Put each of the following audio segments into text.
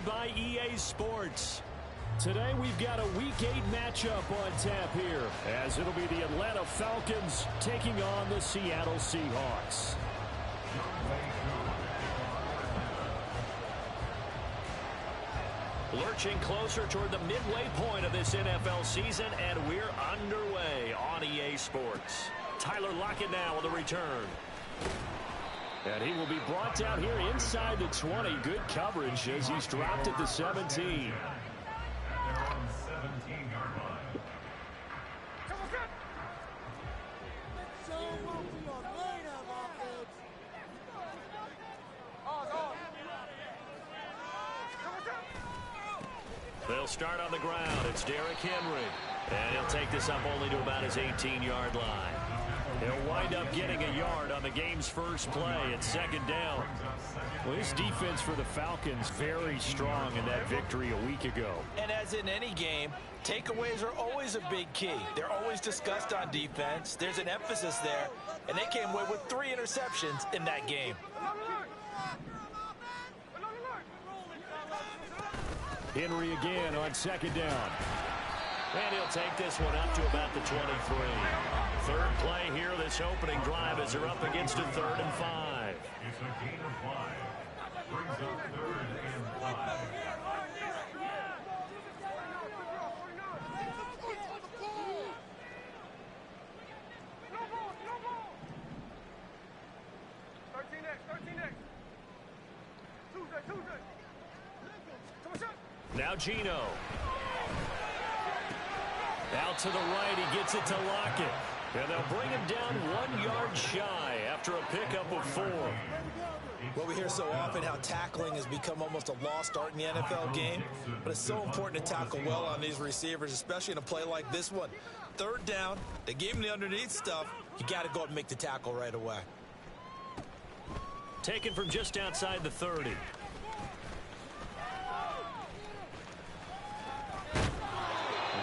presented by EA Sports. Today we've got a Week 8 matchup on tap here, as it'll be the Atlanta Falcons taking on the Seattle Seahawks. Lurching closer toward the midway point of this NFL season, and we're underway on EA Sports. Tyler Lockett now on the return. And he will be brought down here inside the 20. Good coverage as he's dropped at the 17. They'll start on the ground. It's Derrick Henry. And he'll take this up only to about his 18-yard line. He'll wind up getting a yard on the game's first play at second down. Well, this defense for the Falcons very strong in that victory a week ago. And as in any game, takeaways are always a big key. They're always discussed on defense. There's an emphasis there. And they came away with 3 interceptions in that game. Henry again on second down. And he'll take this one up to about the 23. Third play here, this opening drive as they're up against a 3rd and 5. It's a gain of 5. Brings up 3rd and 5. Now Geno. Out to the right, he gets it to Lockett. And they'll bring him down 1 yard shy after a pickup of 4. Well, we hear so often how tackling has become almost a lost art in the NFL game. But it's so important to tackle well on these receivers, especially in a play like this one. 3rd down, they gave him the underneath stuff. You got to go up and make the tackle right away. Taken from just outside the 30.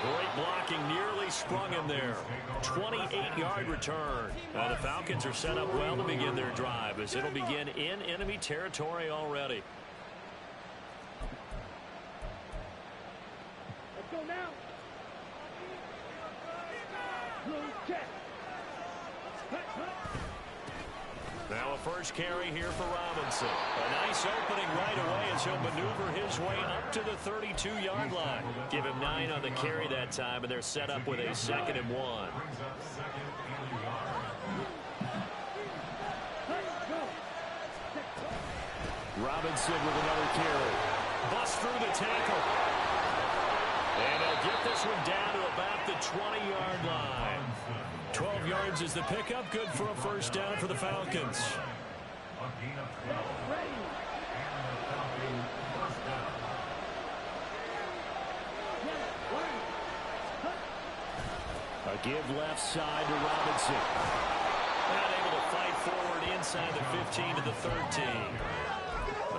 Great blocking, nearly sprung him there. 28-yard return. The Falcons are set up well to begin their drive as it'll begin in enemy territory already. Let's go now. Now a first carry here for Robinson. A nice opening right away as he'll maneuver his way up to the 32-yard line. Give him 9 on the carry that time, and they're set up with a 2nd and 1. Robinson with another carry. Bust through the tackle. And he'll get this one down to about the 20-yard line. 12 yards is the pickup. Good for a first down for the Falcons. A give left side to Robinson. Not able to fight forward inside the 15 to the 13.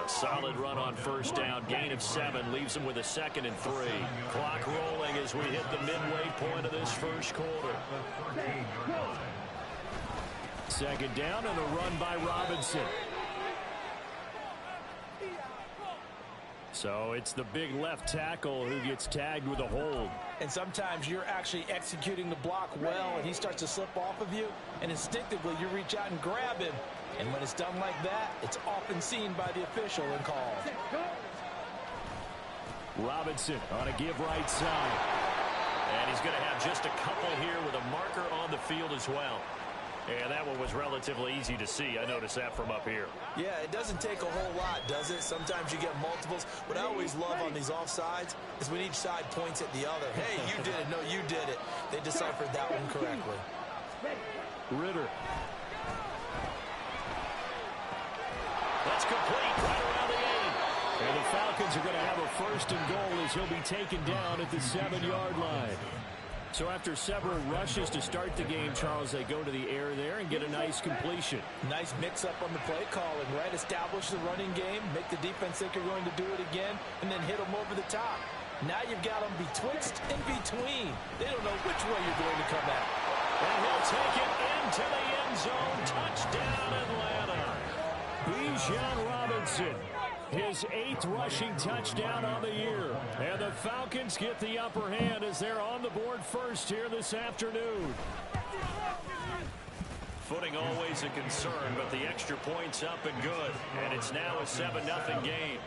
A solid run on first down. Gain of 7 leaves him with a 2nd and 3. Clock rolling as we hit the midway point of this first quarter. 2nd down and a run by Robinson. So it's the big left tackle who gets tagged with a hold. And sometimes you're actually executing the block well, and he starts to slip off of you, and instinctively you reach out and grab him. And when it's done like that, it's often seen by the official and called. Robinson on a give right side. And he's going to have just a couple here with a marker on the field as well. And that one was relatively easy to see. I noticed that from up here. Yeah, it doesn't take a whole lot, does it? Sometimes you get multiples. What I always love on these offsides is when each side points at the other. Hey, you did it. No, you did it. They deciphered that one correctly. Ritter. That's complete right around the 8. And the Falcons are going to have a 1st and goal as he'll be taken down at the 7-yard line. So after several rushes to start the game, Charles, they go to the air there and get a nice completion. Nice mix-up on the play calling, right? Establish the running game, make the defense think you're going to do it again, and then hit them over the top. Now you've got them betwixt and between. They don't know which way you're going to come at. And he'll take it into the end zone. Touchdown, Atlanta. Bijan Robinson His 8th rushing touchdown on the year. And the Falcons get the upper hand as they're on the board first here this afternoon. Footing always a concern, but the extra point's up and good. And it's now a 7-0 game.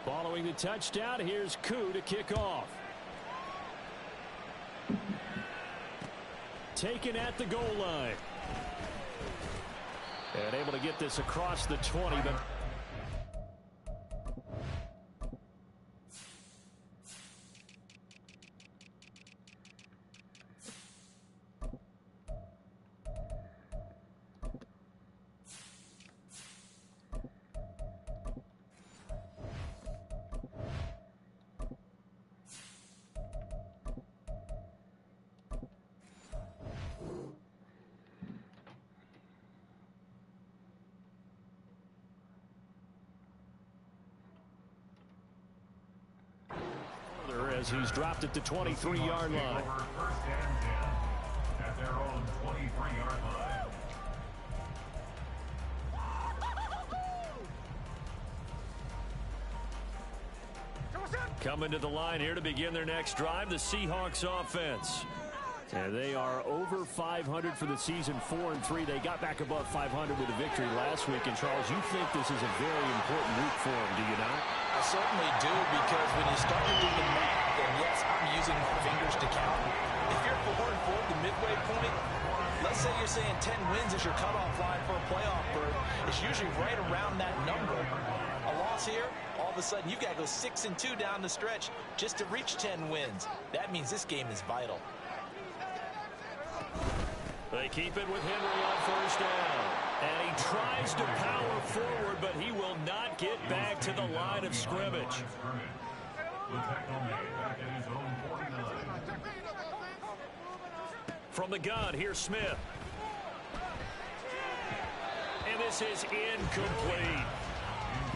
Following the touchdown, here's Koo to kick off. Taken at the goal line. And able to get this across the 20, but as he's dropped at the 23-yard line. First and 10 at their own 23-yard line. Coming to the line here to begin their next drive, the Seahawks offense. And they are over 500 for the season, 4-3. They got back above 500 with a victory last week. And Charles, you think this is a very important week for them, do you not? I certainly do, because when you start to do the math, then yes, I'm using my fingers to count. If you're 4-4 at the midway point, let's say you're saying 10 wins is your cutoff line for a playoff berth. It's usually right around that number. A loss here, all of a sudden you've got to go 6-2 down the stretch just to reach 10 wins. That means this game is vital. They keep it with Henry on first down. And he tries to power forward, but he will not get back to the line of scrimmage. From the gun, here's Smith. And this is incomplete.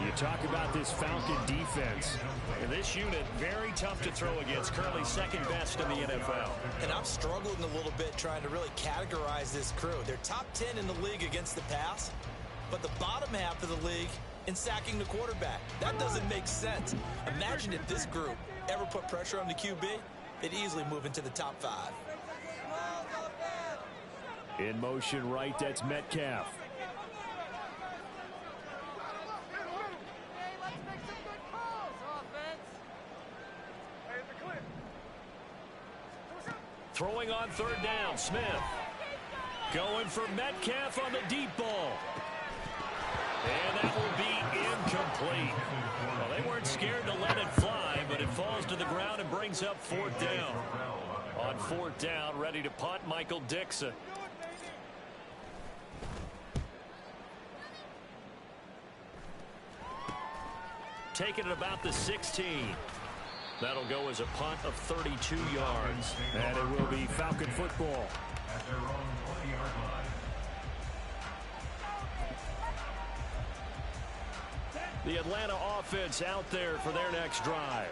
You talk about this Falcon defense. And this unit, very tough to throw against. Currently second best in the NFL. And I'm struggling a little bit trying to really categorize this crew. They're top 10 in the league against the pass, but the bottom half of the league in sacking the quarterback. That doesn't make sense. Imagine if this group ever put pressure on the QB, they'd easily move into the top 5. In motion right, that's Metcalf. Throwing on third down, Smith. Going for Metcalf on the deep ball. And that will be incomplete. Well, they weren't scared to let it fly, but it falls to the ground and brings up fourth down. On fourth down, ready to punt, Michael Dixon. Taking it about the 16. That'll go as a punt of 32 yards. And it will be Falcon football. At their own 20-yard line. The Atlanta offense out there for their next drive.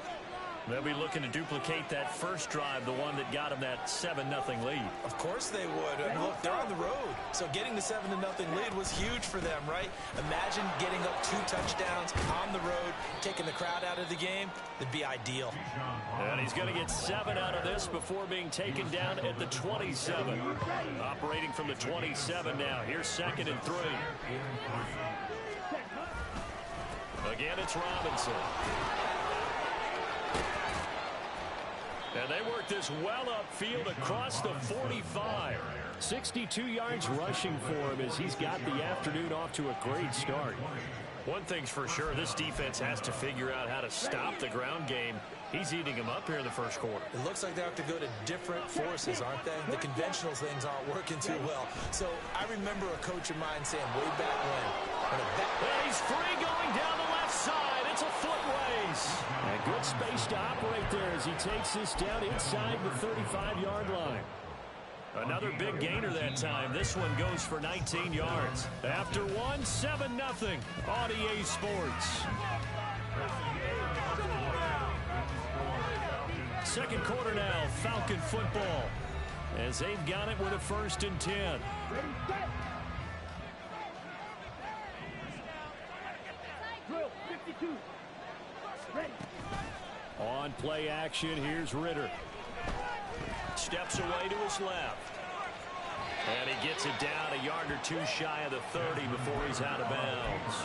They'll be looking to duplicate that first drive, the one that got them that 7-0 lead. Of course they would. And look, they're on the road. So getting the 7-0 lead was huge for them, right? Imagine getting up 2 touchdowns on the road, taking the crowd out of the game. It'd be ideal. And he's going to get 7 out of this before being taken down at the 27. Operating from the 27 now. Here's 2nd and 3. Again, it's Robinson. And they work this well upfield across the 45. 62 yards rushing for him as he's got the afternoon off to a great start. One thing's for sure, this defense has to figure out how to stop the ground game. He's eating them up here in the first quarter. It looks like they have to go to different forces, aren't they? The conventional things aren't working too well. So I remember a coach of mine saying way back when and he's free going down the left side. It's a foot race. And good space to operate there as he takes this down inside the 35-yard line. Another big gainer that time. This one goes for 19 yards. After one, 7-0 on EA Sports. Second quarter now, Falcon football, as they've got it with a 1st and 10. On play action, here's Ritter. Steps away to his left. And he gets it down a yard or 2 shy of the 30 before he's out of bounds.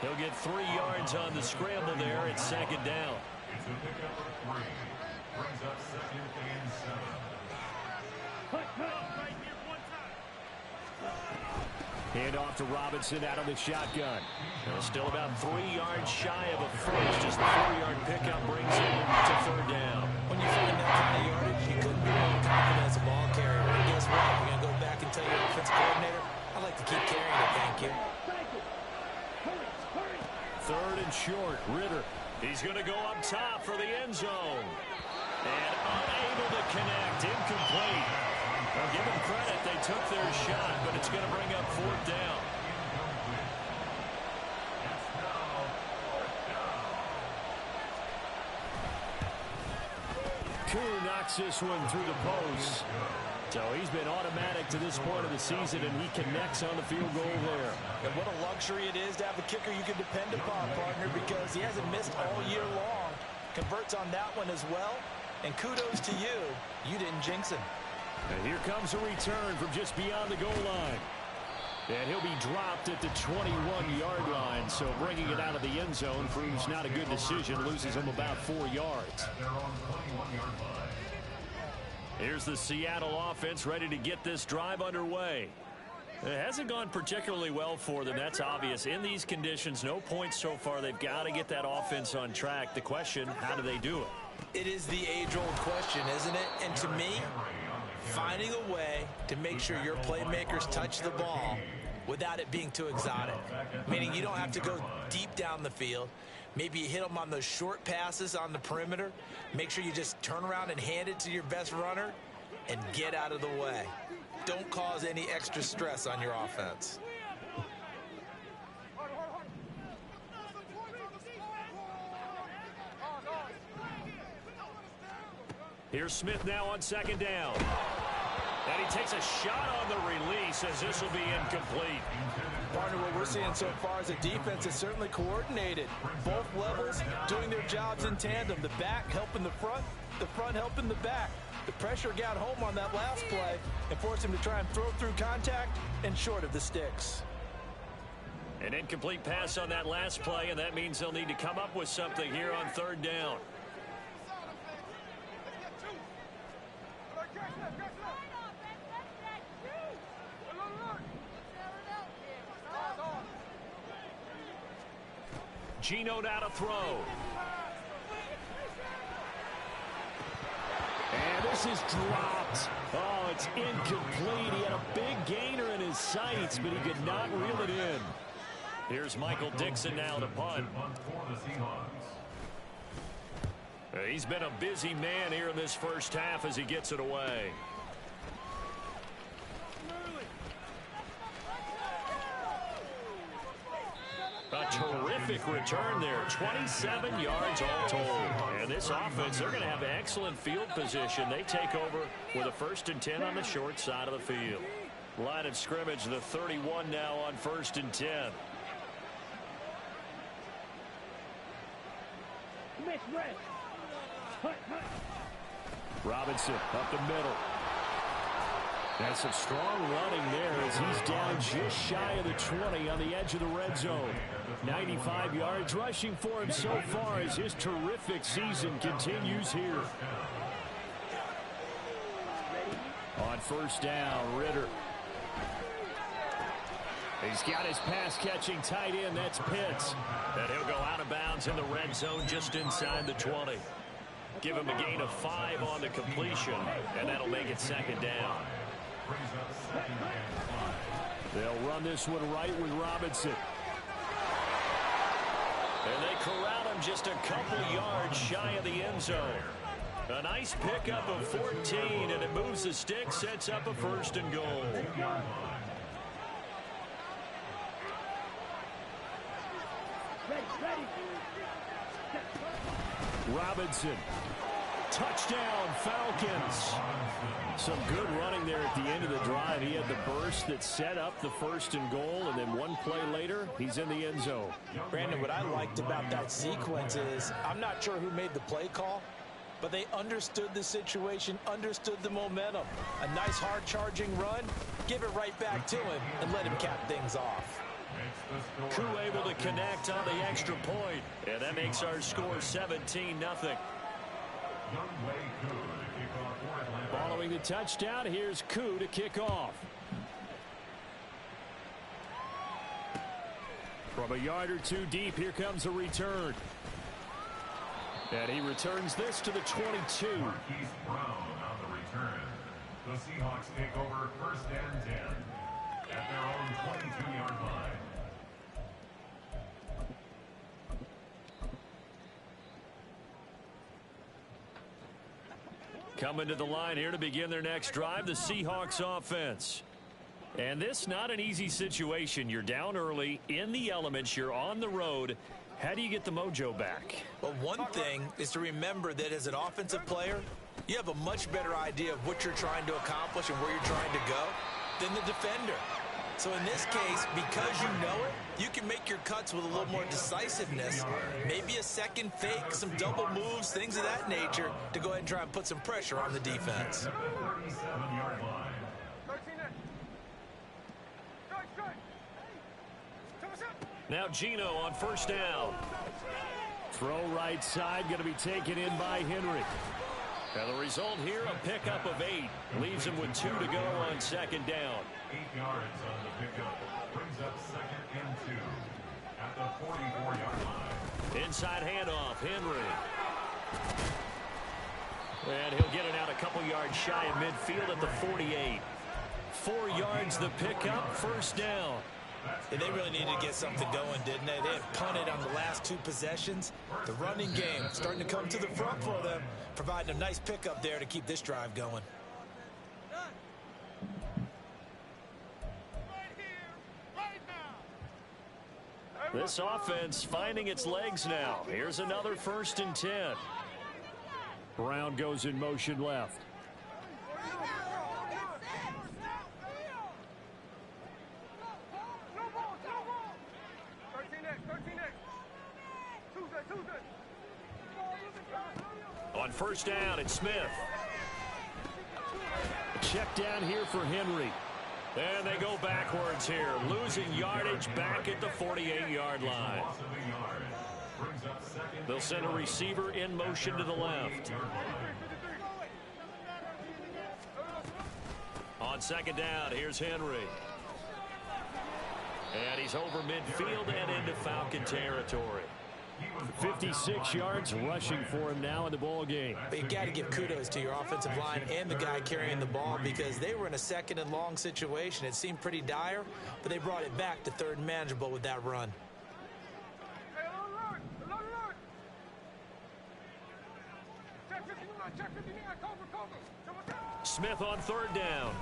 He'll get 3 yards on the scramble there at 2nd down. It's a pickup of 3. Brings up 2nd and 7. Hand off to Robinson out of the shotgun. Still about 3 yards shy of a first as the 4-yard pickup brings him to 3rd down. When you find that kind of yardage, you couldn't be more confident as a ball carrier. And guess what? You're going to go back and tell your offensive coordinator, I'd like to keep carrying it, thank you. 3rd and short, Ritter. He's going to go up top for the end zone. And unable to connect, incomplete. Well, give them credit, they took their shot, but it's going to bring up 4th down. Koo knocks this one through the post. So he's been automatic to this point of the season, and he connects on the field goal there. And what a luxury it is to have a kicker you can depend upon, partner, because he hasn't missed all year long. Converts on that one as well. And kudos to you. You didn't jinx him. And here comes a return from just beyond the goal line. And he'll be dropped at the 21-yard line, so bringing it out of the end zone proves not a good decision. Loses him about 4 yards. Here's the Seattle offense ready to get this drive underway. It hasn't gone particularly well for them, that's obvious. In these conditions, no points so far. They've got to get that offense on track. The question, how do they do it? It is the age-old question, isn't it? And to me, finding a way to make sure your playmakers touch the ball without it being too exotic. Meaning you don't have to go deep down the field. Maybe you hit them on those short passes on the perimeter. Make sure you just turn around and hand it to your best runner and get out of the way. Don't cause any extra stress on your offense. Here's Smith now on 2nd down. And he takes a shot on the release as this will be incomplete. Partner, what we're seeing so far is a defense is certainly coordinated. Both levels doing their jobs in tandem. The back helping the front helping the back. The pressure got home on that last play and forced him to try and throw through contact and short of the sticks. An incomplete pass on that last play, and that means they'll need to come up with something here on 3rd down. Gino now to throw. And this is dropped. Oh, it's incomplete. He had a big gainer in his sights, but he could not reel it in. Here's Michael Dixon now to punt. He's been a busy man here in this first half as he gets it away. A terrific return there. 27 yards all told. And this offense, they're going to have excellent field position. They take over with a 1st and 10 on the short side of the field. Line of scrimmage, the 31 now on 1st and 10. Robinson up the middle. That's some strong running there as he's down just shy of the 20 on the edge of the red zone. 95 yards rushing for him so far as his terrific season continues here. On 1st down, Ritter. He's got his pass-catching tight end, that's Pitts. And he'll go out of bounds in the red zone just inside the 20. Give him a gain of 5 on the completion, and that'll make it 2nd down. They'll run this one right with Robinson. And they corral him just a couple yards shy of the end zone. A nice pickup of 14, and it moves the stick, sets up a 1st and goal. Robinson. Touchdown, Falcons. Some good running there at the end of the drive. He had the burst that set up the 1st and goal, and then one play later, he's in the end zone. Brandon, what I liked about that sequence is I'm not sure who made the play call, but they understood the situation, understood the momentum. A nice hard-charging run, give it right back to him, and let him cap things off. Koo able to connect on the extra point, and that makes our score 17-0. Following the touchdown, here's Koo to kick off. From a yard or two deep, here comes a return. And he returns this to the 22. Marquise Brown on the return. The Seahawks take over 1st and 10 at their own 22-yard line. Coming to the line here to begin their next drive, the Seahawks offense. And this not an easy situation. You're down early, in the elements, you're on the road. How do you get the mojo back? Well, one thing is to remember that as an offensive player, you have a much better idea of what you're trying to accomplish and where you're trying to go than the defender. So in this case, because you know it, you can make your cuts with a little more decisiveness. Maybe a second fake, some double moves, things of that nature to go ahead and try and put some pressure on the defense. 37-yard line. Now Gino on 1st down. Throw right side, going to be taken in by Henry. And the result here, a pickup of 8. Leaves him with 2 to go on 2nd down. 8 yards on the pickup. Brings up 2nd and 2 at the 44-yard line. Inside handoff, Henry. And he'll get it out a couple yards shy of midfield at the 48. 4 yards the pickup, 1st down. And they really needed to get something going, didn't they? They had punted on the last 2 possessions. The running game starting to come to the front for them, providing a nice pickup there to keep this drive going. This offense finding its legs now. Here's another 1st and 10. Brown goes in motion left. On 1st down, it's Smith. Check down here for Henry. And they go backwards here, losing yardage back at the 48-yard line. They'll send a receiver in motion to the left. On 2nd down, here's Henry. And he's over midfield and into Falcon territory. 56 yards rushing for him now in the ball game. But you got to give kudos to your offensive line and the guy carrying the ball because they were in a 2nd and long situation. It seemed pretty dire, but they brought it back to 3rd and manageable with that run. Smith on 3rd down.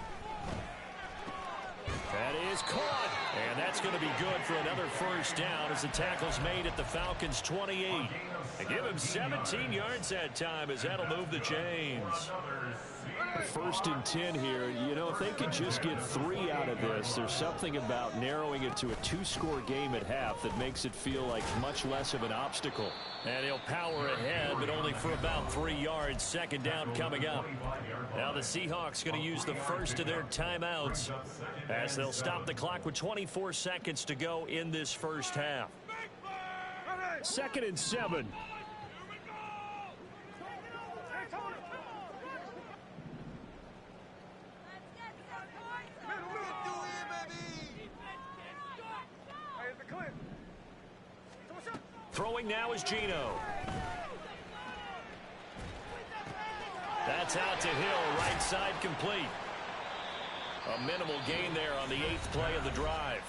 That is caught, and that's going to be good for another 1st down as the tackle's made at the Falcons' 28. They give him 17 yards that time as that'll move the chains. 1st and 10 here. You know, if they could just get 3 out of this, there's something about narrowing it to a 2-score game at half that makes it feel like much less of an obstacle. And he'll power ahead, but only for about 3 yards. 2nd down coming up. Now the Seahawks going to use the first of their timeouts as they'll stop the clock with 24 seconds to go in this 1st half. 2nd and 7. Throwing now is Gino. That's out to Hill, right side complete. A minimal gain there on the 8th play of the drive.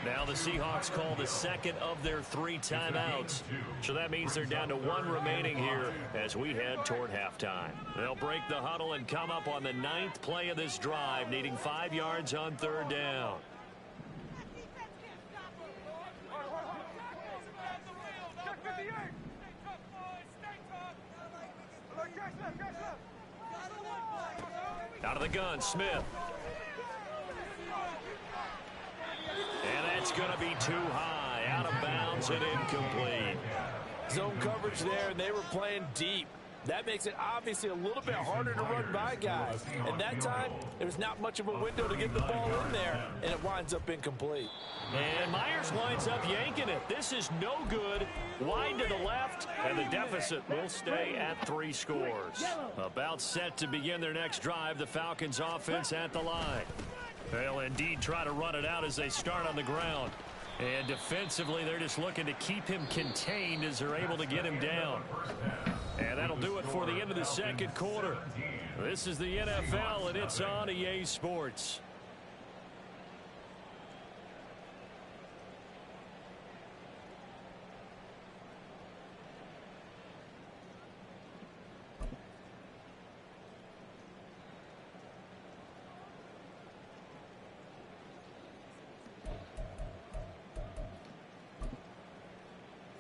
Now the Seahawks call the 2nd of their 3 timeouts. So that means they're down to 1 remaining here as we head toward halftime. They'll break the huddle and come up on the 9th play of this drive, needing 5 yards on 3rd down. Out of the gun, Smith. And that's going to be too high. Out of bounds and incomplete. Zone coverage there, and they were playing deep. That makes it obviously a little bit harder to run by guys. And that time, there was not much of a window to get the ball in there, and it winds up incomplete. And Myers winds up yanking it. This is no good. Wide to the left, and the deficit will stay at 3 scores. About set to begin their next drive, the Falcons offense at the line. They'll indeed try to run it out as they start on the ground. And defensively, they're just looking to keep him contained as they're able to get him down. And that'll do it for the end of the second quarter. This is the NFL, and it's on EA Sports.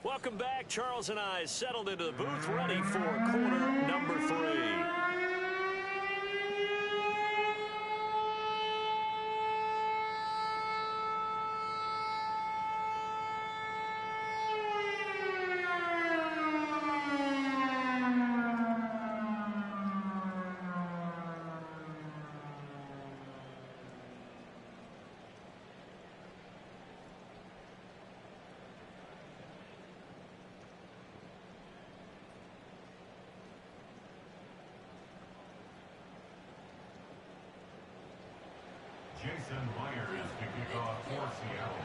Welcome back. Charles and I settled into the booth, ready for quarter number 3. Jason Myers to kick off for Seattle.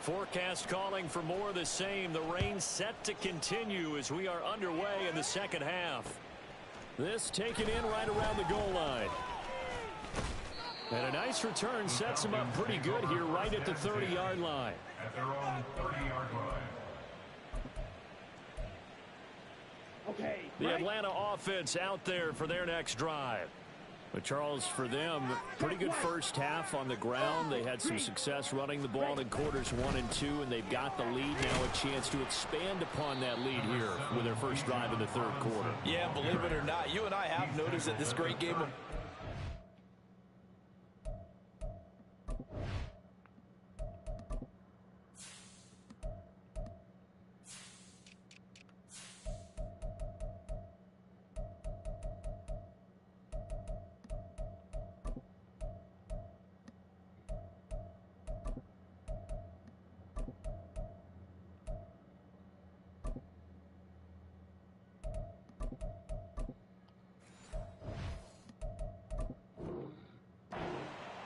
Forecast calling for more of the same. The rain set to continue as we are underway in the second half. This taken in right around the goal line. And a nice return sets them up pretty good here right at the 30-yard line. At their own 30-yard line. The Atlanta offense out there for their next drive. But Charles, for them, pretty good first half on the ground. They had some success running the ball in quarters 1 and 2, and they've got the lead now, a chance to expand upon that lead here with their first drive in the third quarter. Yeah, believe it or not, you and I have noticed that this great game of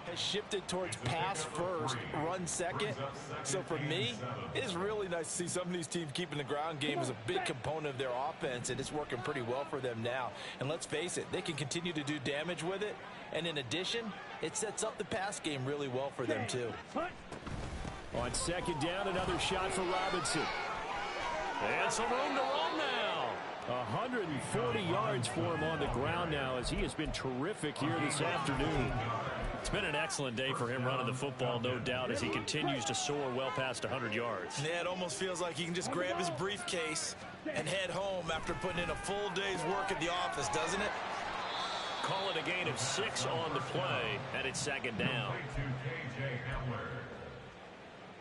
has shifted towards pass first, run second. So for me, it is really nice to see some of these teams keeping the ground game as a big component of their offense, and it's working pretty well for them now. And let's face it, they can continue to do damage with it. And in addition, it sets up the pass game really well for them too. On second down, another shot for Robinson. And some room to run now. 140 yards for him on the ground now as he has been terrific here this afternoon. It's been an excellent day for him running the football, no doubt, as he continues to soar well past 100 yards. Yeah, it almost feels like he can just grab his briefcase and head home after putting in a full day's work at the office, doesn't it? Call it a gain of 6 on the play, and it's second down.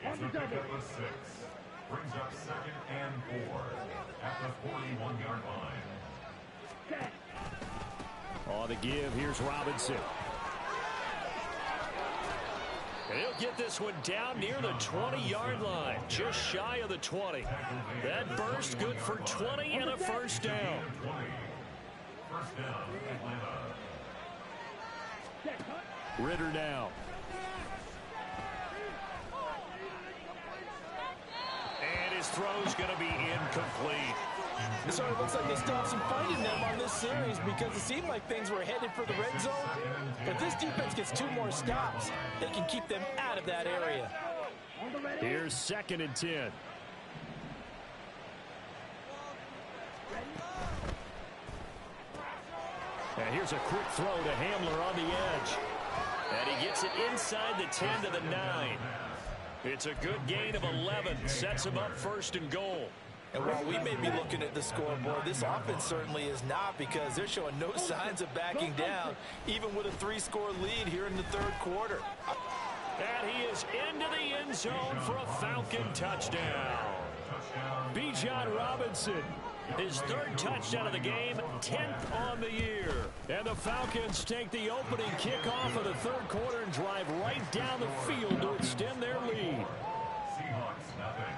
It's a pickup of 6. Brings up 2nd and 4 at the 41-yard line. On the give, here's Robinson. And he'll get this one down near the 20-yard line, just shy of the 20. That burst good for 20 and a first down. First down, Atlanta. Ritter now. And his throw's going to be incomplete. So it looks like they still have some fight in them on this series because it seemed like things were headed for the red zone. But this defense gets 2 more stops. They can keep them out of that area. Here's 2nd and 10. And here's a quick throw to Hamler on the edge. And he gets it inside the 10 to the 9. It's a good gain of 11. Sets him up 1st and goal. And while we may be looking at the scoreboard, this offense certainly is not, because they're showing no signs of backing down, even with a 3-score lead here in the third quarter. And he is into the end zone for a Falcon touchdown. Bijan Robinson, his third touchdown of the game, 10th on the year. And the Falcons take the opening kickoff of the third quarter and drive right down the field to extend their lead. Seahawks nothing.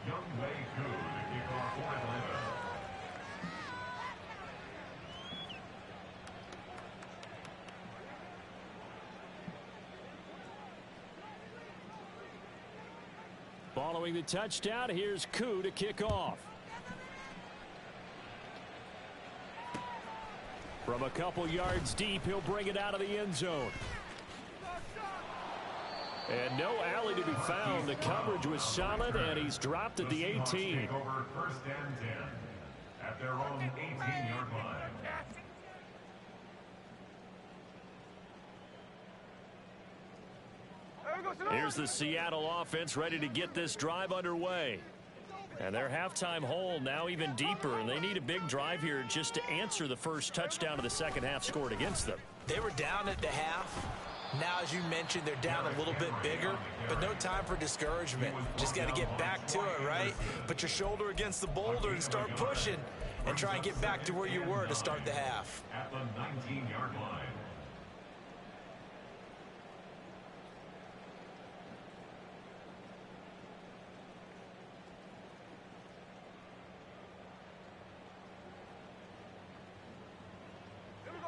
Young Wei Koo to kick off for Atlanta. Following the touchdown, here's Koo to kick off. From a couple yards deep, he'll bring it out of the end zone. And no alley to be found. The coverage was solid, and he's dropped at the 18. Take over first and 10 at their own 18-yard line. Here's the Seattle offense ready to get this drive underway. And their halftime hole now even deeper, and they need a big drive here just to answer the first touchdown of the second half scored against them. They were down at the half. Now, as you mentioned, they're down a little bit bigger, but no time for discouragement. Just got to get back to it, right? Put your shoulder against the boulder and start pushing, and try and get back to where you were to start the half. At the 19-yard line.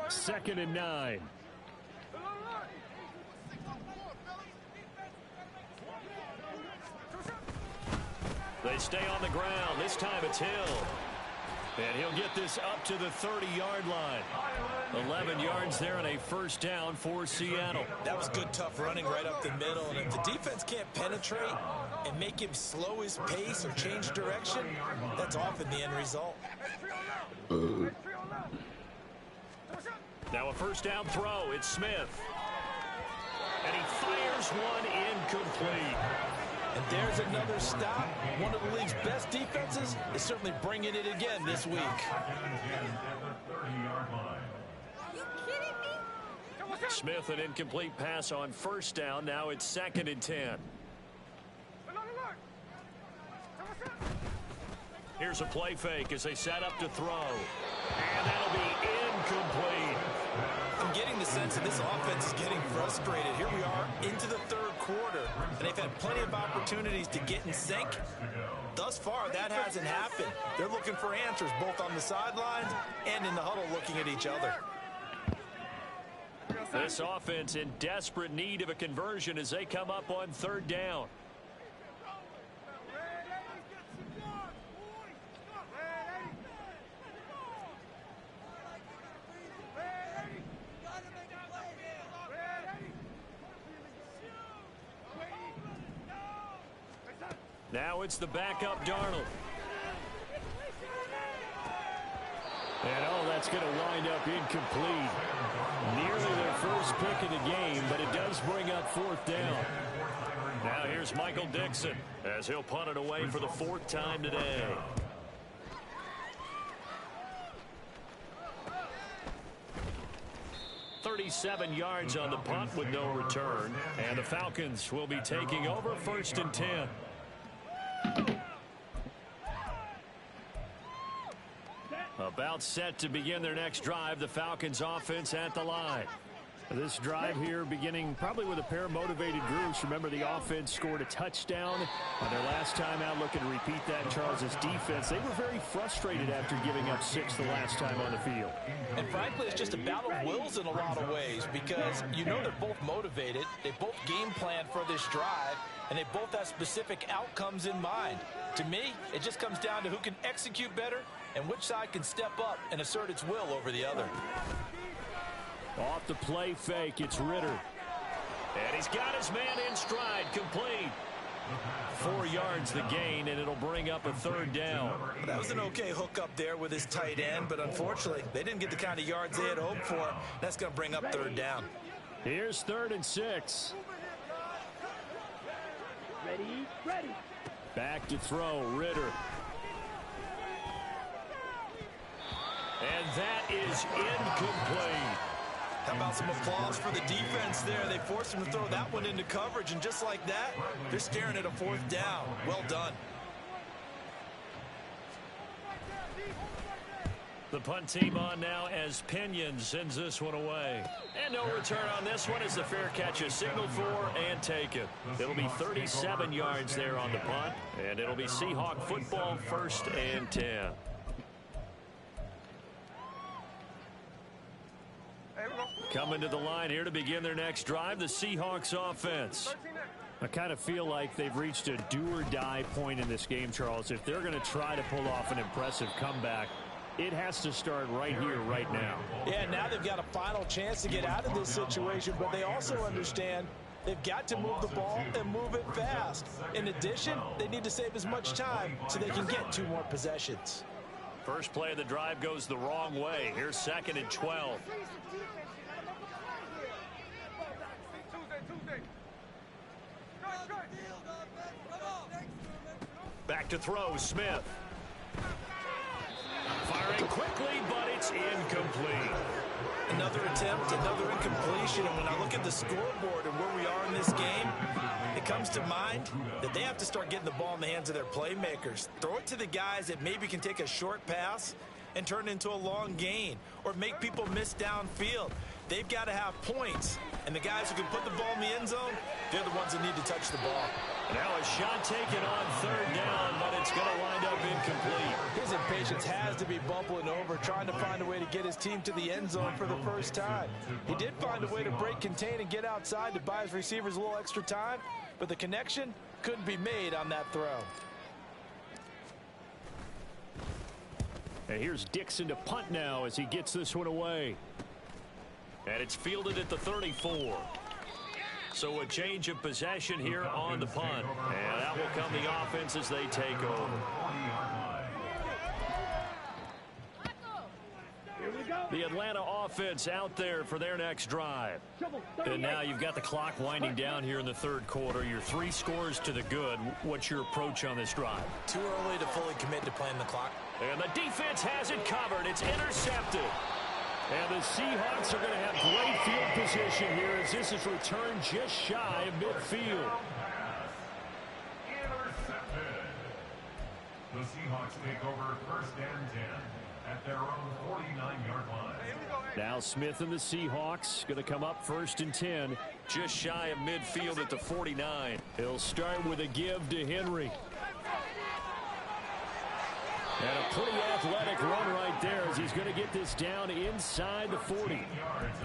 Second and 9. They stay on the ground. This time it's Hill. And he'll get this up to the 30-yard line. 11 yards there and a first down for Seattle. That was good, tough running right up the middle. And if the defense can't penetrate and make him slow his pace or change direction, that's often the end result. Now a first down throw. It's Smith. And he fires one incomplete. And there's another stop. One of the league's best defenses is certainly bringing it again this week. Smith, an incomplete pass on first down. Now it's second and 10. Here's a play fake as they set up to throw. And that'll be incomplete. I'm getting the sense that this offense is getting frustrated. Here we are into the third quarter, and they've had plenty of opportunities to get in sync. Thus far, that hasn't happened. They're looking for answers both on the sidelines and in the huddle looking at each other. This offense in desperate need of a conversion as they come up on third down. Now it's the backup Darnold. And oh, that's going to wind up incomplete. Nearly their first pick of the game, but it does bring up fourth down. Now here's Michael Dixon as he'll punt it away for the fourth time today. .37 yards on the punt with no return. And the Falcons will be taking over first and 10. About set to begin their next drive. The Falcons offense at the line. This drive here beginning probably with a pair of motivated groups. Remember, the offense scored a touchdown on their last time out, looking to repeat that. Charles's defense, they were very frustrated after giving up 6 the last time on the field. And frankly, it's just a battle of wills in a lot of ways, because you know they're both motivated. They both game plan for this drive, and they both have specific outcomes in mind. To me, it just comes down to who can execute better and which side can step up and assert its will over the other. Off the play fake, it's Ritter. And he's got his man in stride, complete. 4 yards the gain, and it'll bring up a third down. That was an okay hook up there with his tight end, but unfortunately, they didn't get the kind of yards they had hoped for. That's going to bring up third down. Here's 3rd and 6. Ready. Back to throw, Ritter. that is incomplete. How about some applause for the defense there? They forced him to throw that one into coverage, and just like that, they're staring at a 4th down. Well done. The punt team on now as Pinion sends this one away. And no return on this one as the fair catch is signaled for and taken. It'll be 37 yards there on the punt, and it'll be Seahawk football, 1st and 10. Coming to the line here to begin their next drive, the Seahawks offense. I kind of feel like they've reached a do-or-die point in this game, Charles. If they're going to try to pull off an impressive comeback, it has to start right here, right now. Yeah, now they've got a final chance to get out of this situation, but they also understand they've got to move the ball and move it fast. In addition, they need to save as much time so they can get 2 more possessions. First play of the drive goes the wrong way. Here's 2nd and 12. Back to throw, Smith. Firing quickly, but it's incomplete. Another attempt, another incompletion. And when I look at the scoreboard and where we are in this game, it comes to mind that they have to start getting the ball in the hands of their playmakers. Throw it to the guys that maybe can take a short pass and turn it into a long gain or make people miss downfield. They've got to have points. And the guys who can put the ball in the end zone, they're the ones that need to touch the ball. Now a shot taken on 3rd down, but it's going to wind up incomplete. His impatience has to be bubbling over, trying to find a way to get his team to the end zone for the first time. He did find a way to break, contain, and get outside to buy his receivers a little extra time, but the connection couldn't be made on that throw. And here's Dixon to punt now as he gets this one away. And it's fielded at the 34. So a change of possession here on the punt. And that will come the offense as they take over. The Atlanta offense out there for their next drive. And now you've got the clock winding down here in the 3rd quarter. Your 3 scores to the good. What's your approach on this drive? Too early to fully commit to playing the clock. And the defense has it covered. It's intercepted. And the Seahawks are going to have great field position here as this is returned just shy of midfield. Intercepted. The Seahawks take over 1st and 10 at their own 49-yard line. Now Smith and the Seahawks going to come up 1st and 10. Just shy of midfield at the 49. He'll start with a give to Henry. And a pretty athletic run right there as he's going to get this down inside the 40.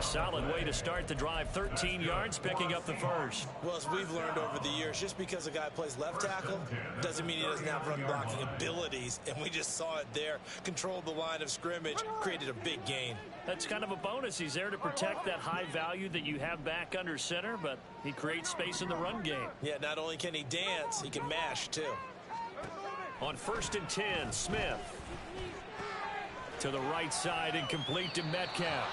Solid way to start the drive. 13 yards, picking up the first. Well, as we've learned over the years, just because a guy plays left tackle doesn't mean he doesn't have run blocking abilities. And we just saw it there. Controlled the line of scrimmage, created a big gain. That's kind of a bonus. He's there to protect that high value that you have back under center, but he creates space in the run game. Yeah, not only can he dance, he can mash too. On 1st and 10, Smith. To the right side and complete to Metcalf.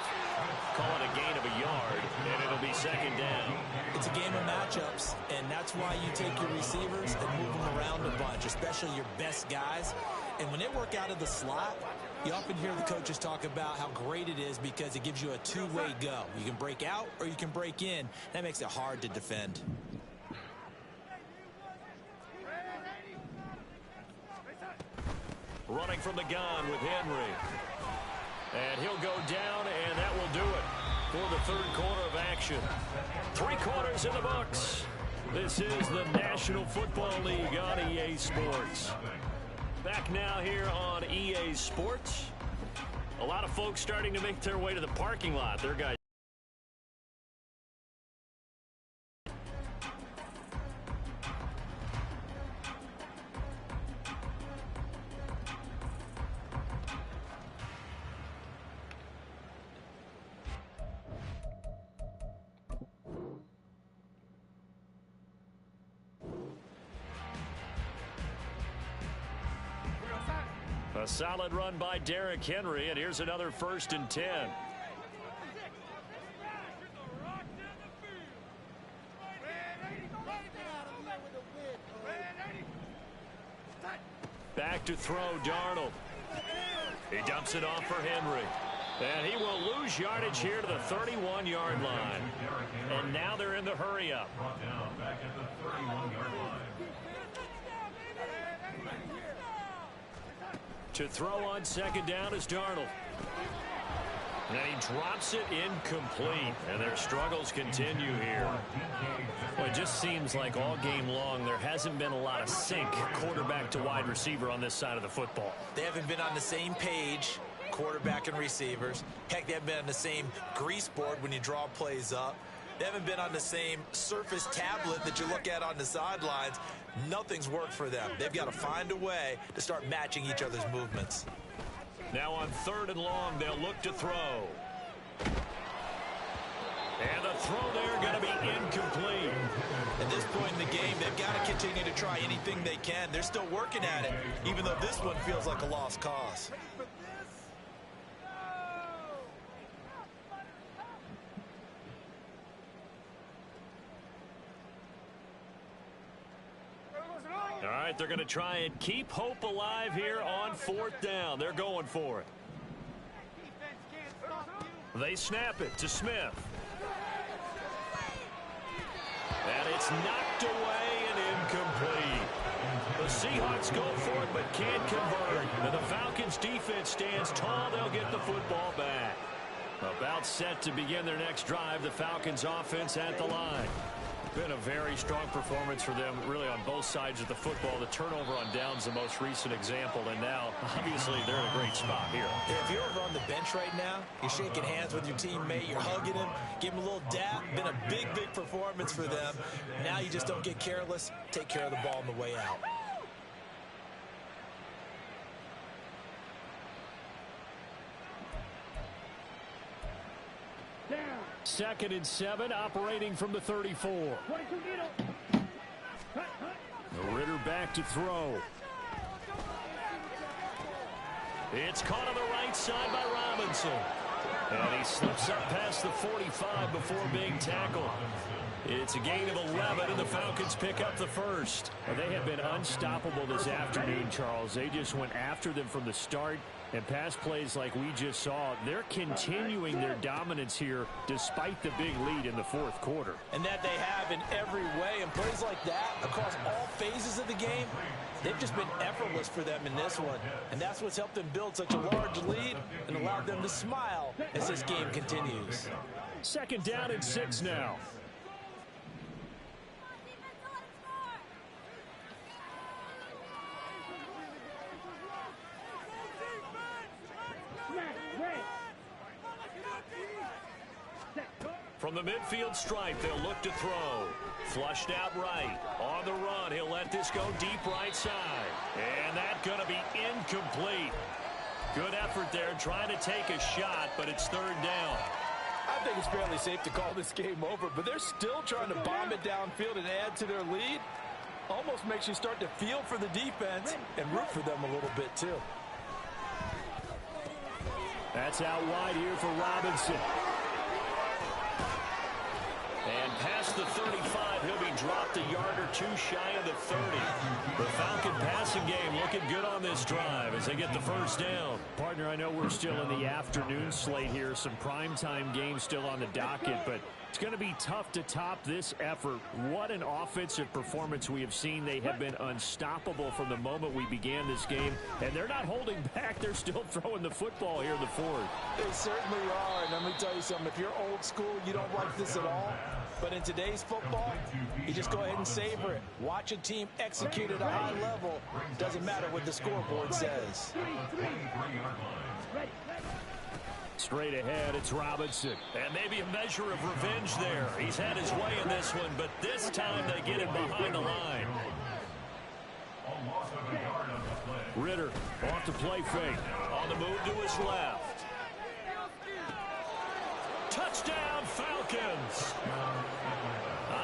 Call it a gain of a yard, and it'll be 2nd down. It's a game of matchups, and that's why you take your receivers and move them around a bunch, especially your best guys. And when they work out of the slot, you often hear the coaches talk about how great it is because it gives you a 2-way go. You can break out or you can break in. That makes it hard to defend. Running from the gun with Henry. And he'll go down, and that will do it for the 3rd quarter of action. 3 quarters in the books. This is the National Football League on EA Sports. Back now here on EA Sports. A lot of folks starting to make their way to the parking lot. Their guys. A solid run by Derrick Henry, and here's another 1st and 10. Back to throw, Darnold. He dumps it off for Henry. And he will lose yardage here to the 31-yard line. And now they're in the hurry-up. Brought down back at the 31-yard line. To throw on second down is Darnold. And he drops it incomplete. And their struggles continue here. Well, it just seems like all game long there hasn't been a lot of sync quarterback to wide receiver on this side of the football. They haven't been on the same page, quarterback and receivers. Heck, they haven't been on the same grease board when you draw plays up. They haven't been on the same surface tablet that you look at on the sidelines. Nothing's worked for them. They've got to find a way to start matching each other's movements. Now on 3rd and long, they'll look to throw. And the throw there going to be incomplete. At this point in the game, they've got to continue to try anything they can. They're still working at it, even though this one feels like a lost cause. All right, they're going to try and keep hope alive here on 4th down. They're going for it. They snap it to Smith. And it's knocked away and incomplete. The Seahawks go for it but can't convert. And the Falcons defense stands tall. They'll get the football back. About set to begin their next drive. The Falcons offense at the line. Been a very strong performance for them, really, on both sides of the football. The turnover on downs, the most recent example, and now, obviously, they're in a great spot here. If you're over on the bench right now, you're shaking hands with your teammate, you're hugging him, give him a little dap. Been a big, big performance for them. Now you just don't get careless. Take care of the ball on the way out. Second and 7, operating from the 34. Ritter back to throw. It's caught on the right side by Robinson. And he slips up past the 45 before being tackled. It's a gain of 11, and the Falcons pick up the first. They have been unstoppable this afternoon, Charles. They just went after them from the start. And pass plays like we just saw, they're continuing their dominance here despite the big lead in the 4th quarter. And that they have in every way. And plays like that across all phases of the game, they've just been effortless for them in this one. And that's what's helped them build such a large lead and allowed them to smile as this game continues. 2nd down and 6 now. From the midfield stripe, they'll look to throw. Flushed out right. On the run, he'll let this go deep right side. And that's going to be incomplete. Good effort there, trying to take a shot, but it's 3rd down. I think it's fairly safe to call this game over, but they're still trying to bomb it downfield and add to their lead. Almost makes you start to feel for the defense and root for them a little bit, too. That's out wide here for Robinson. And past the 35, he'll be dropped a yard or two shy of the 30. The Falcon passing game looking good on this drive as they get the first down. Partner, I know we're still in the afternoon slate here. Some primetime games still on the docket, but it's going to be tough to top this effort. What an offensive performance we have seen. They have been unstoppable from the moment we began this game, and they're not holding back. They're still throwing the football here in the 4th. They certainly are, and let me tell you something. If you're old school, you don't like this at all. But in today's football, you just go ahead and savor it. Watch a team execute at a high level. Doesn't matter what the scoreboard says. Straight ahead, it's Robinson. And maybe a measure of revenge there. He's had his way in this one, but this time they get him behind the line. Ritter off the play fake. On the move to his left. Touchdown, Falcons.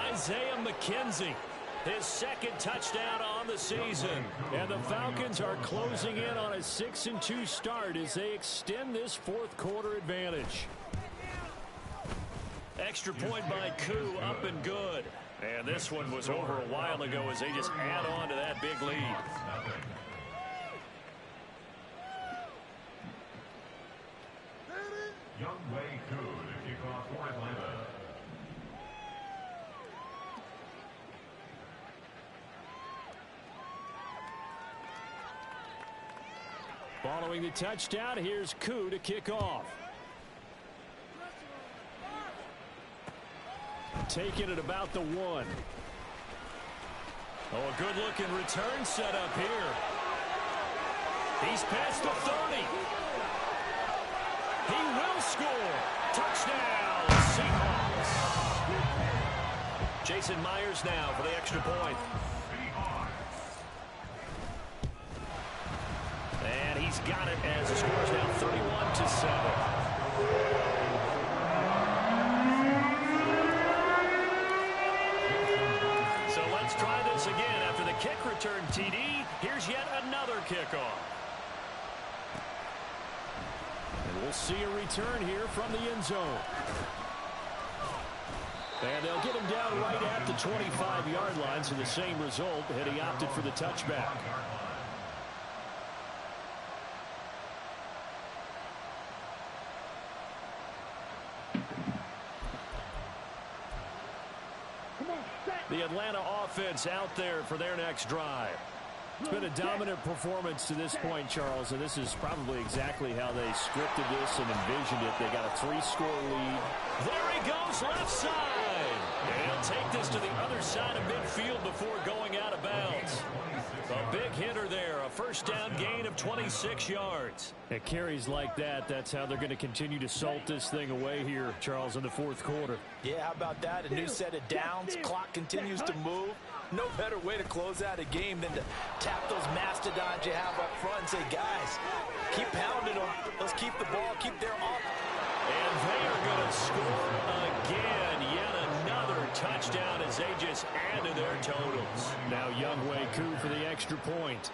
Isaiah McKenzie, his 2nd touchdown on the season. And the Falcons are closing in on a 6-2 start as they extend this 4th quarter advantage. Extra point by Koo, up and good. And this one was over a while ago as they just add on to that big lead. Following the touchdown, here's Koo to kick off. Taking it about the 1. Oh, a good-looking return set up here. He's past the 30. He will score. Touchdown, Seahawks. Jason Myers now for the extra point. And he's got it as the score is now 31-7. So let's try this again. After the kick return TD, here's yet another kickoff. And we'll see a return here from the end zone. And they'll get him down right at the 25-yard line, so the same result, and he opted for the touchback. The Atlanta offense out there for their next drive. It's been a dominant performance to this point, Charles, and this is probably exactly how they scripted this and envisioned it. They got a 3-score lead. There he goes, left side. And he'll take this to the other side of midfield before going out of bounds. A big hitter there, a first down gain of 26 yards. At carries like that, that's how they're going to continue to salt this thing away here, Charles, in the fourth quarter. Yeah, how about that? A new set of downs. Clock continues to move. No better way to close out a game than to tap those mastodons you have up front and say, guys, keep pounding them. Let's keep the ball, keep their off. And they are going to score again. Yet another touchdown as they just add to their totals. Now Younghoe Koo for the extra point.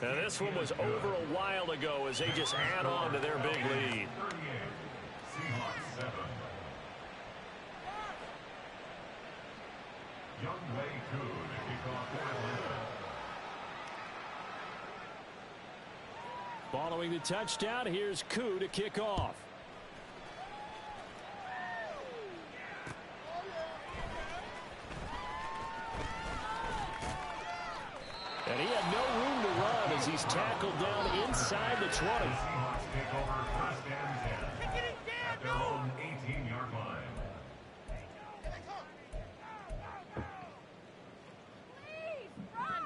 Now this one was over a while ago as they just add on to their big lead. Seahawks 7. Younghoe Koo to kick off for Atlanta. Following the touchdown, here's Koo to kick off. And he had no room to run as he's tackled down inside the 20. Seahawks take over first and 10 at their own 18-yard line.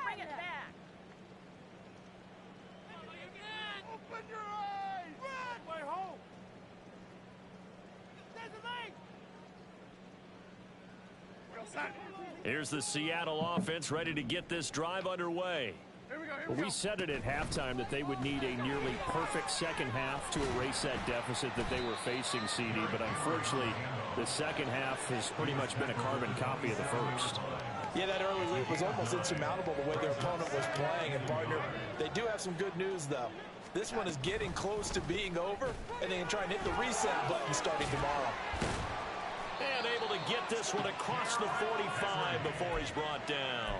Bring it back. Open your eyes. Run. Way home. There's a lane. Here's the Seattle offense ready to get this drive underway. Well, we said it at halftime that they would need a nearly perfect second half to erase that deficit that they were facing, CD. But unfortunately, the second half has pretty much been a carbon copy of the first. Yeah, that early lead was almost insurmountable the way their opponent was playing. And, partner, they do have some good news, though. This one is getting close to being over, and they can try and hit the reset button starting tomorrow. And able to get this one across the 45 before he's brought down.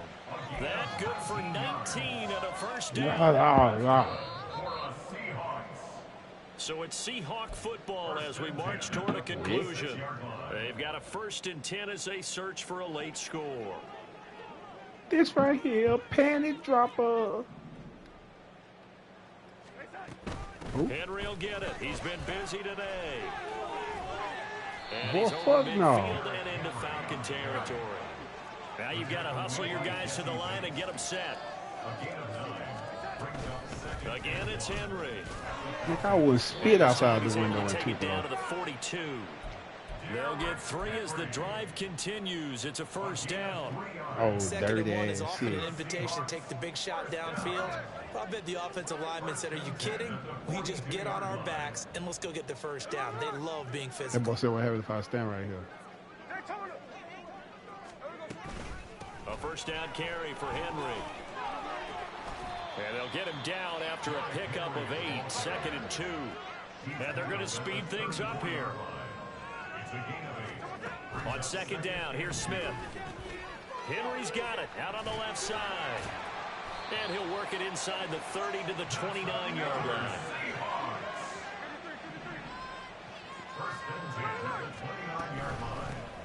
That good for 19 and a first down. So it's Seahawk football as we march toward a conclusion. They've got a 1st and 10 as they search for a late score. This right here, panic dropper. Henry will get it. He's been busy today. And Boy, he's fuck over no. midfield and into Falcon territory. Now you've got to hustle your guys to the line and get them set. Again, it's Henry. Like I would spit outside He's the able window to and take it keep down on. to the 42. They'll get 3 as the drive continues. It's a first down. Oh, Second dirty and 1 is ass often shit. an invitation to take the big shot downfield. I bet the offensive lineman said, are you kidding? We just get on our backs and let's go get the first down. They love being That physical. boy said what happens if I stand right here. A first down carry for Henry. And they'll get him down after a pickup of 8, 2nd and 2. And they're going to speed things up here. On 2nd down, here's Smith. Henry's got it out on the left side. And he'll work it inside the 30 to the 29-yard line.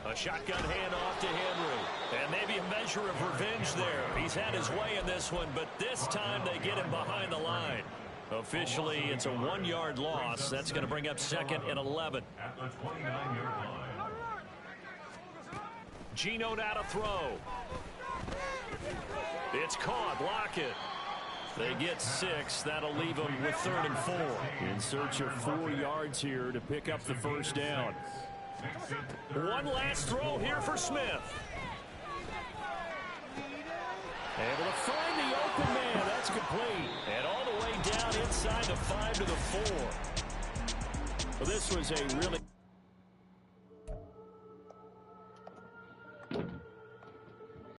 A shotgun handoff to Henry. And maybe a measure of revenge there. He's had his way in this one, but this time they get him behind the line. Officially, it's a 1-yard loss. That's going to bring up 2nd and 11. At the 29-yard line. Geno now to throw. It's caught. Lockett. They get 6. That'll leave them with 3rd and 4. In search of 4 yards here to pick up the first down. One last throw here for Smith. Able to find the open man. That's complete. And all the way down inside the 5 to the 4. Well, this was a really...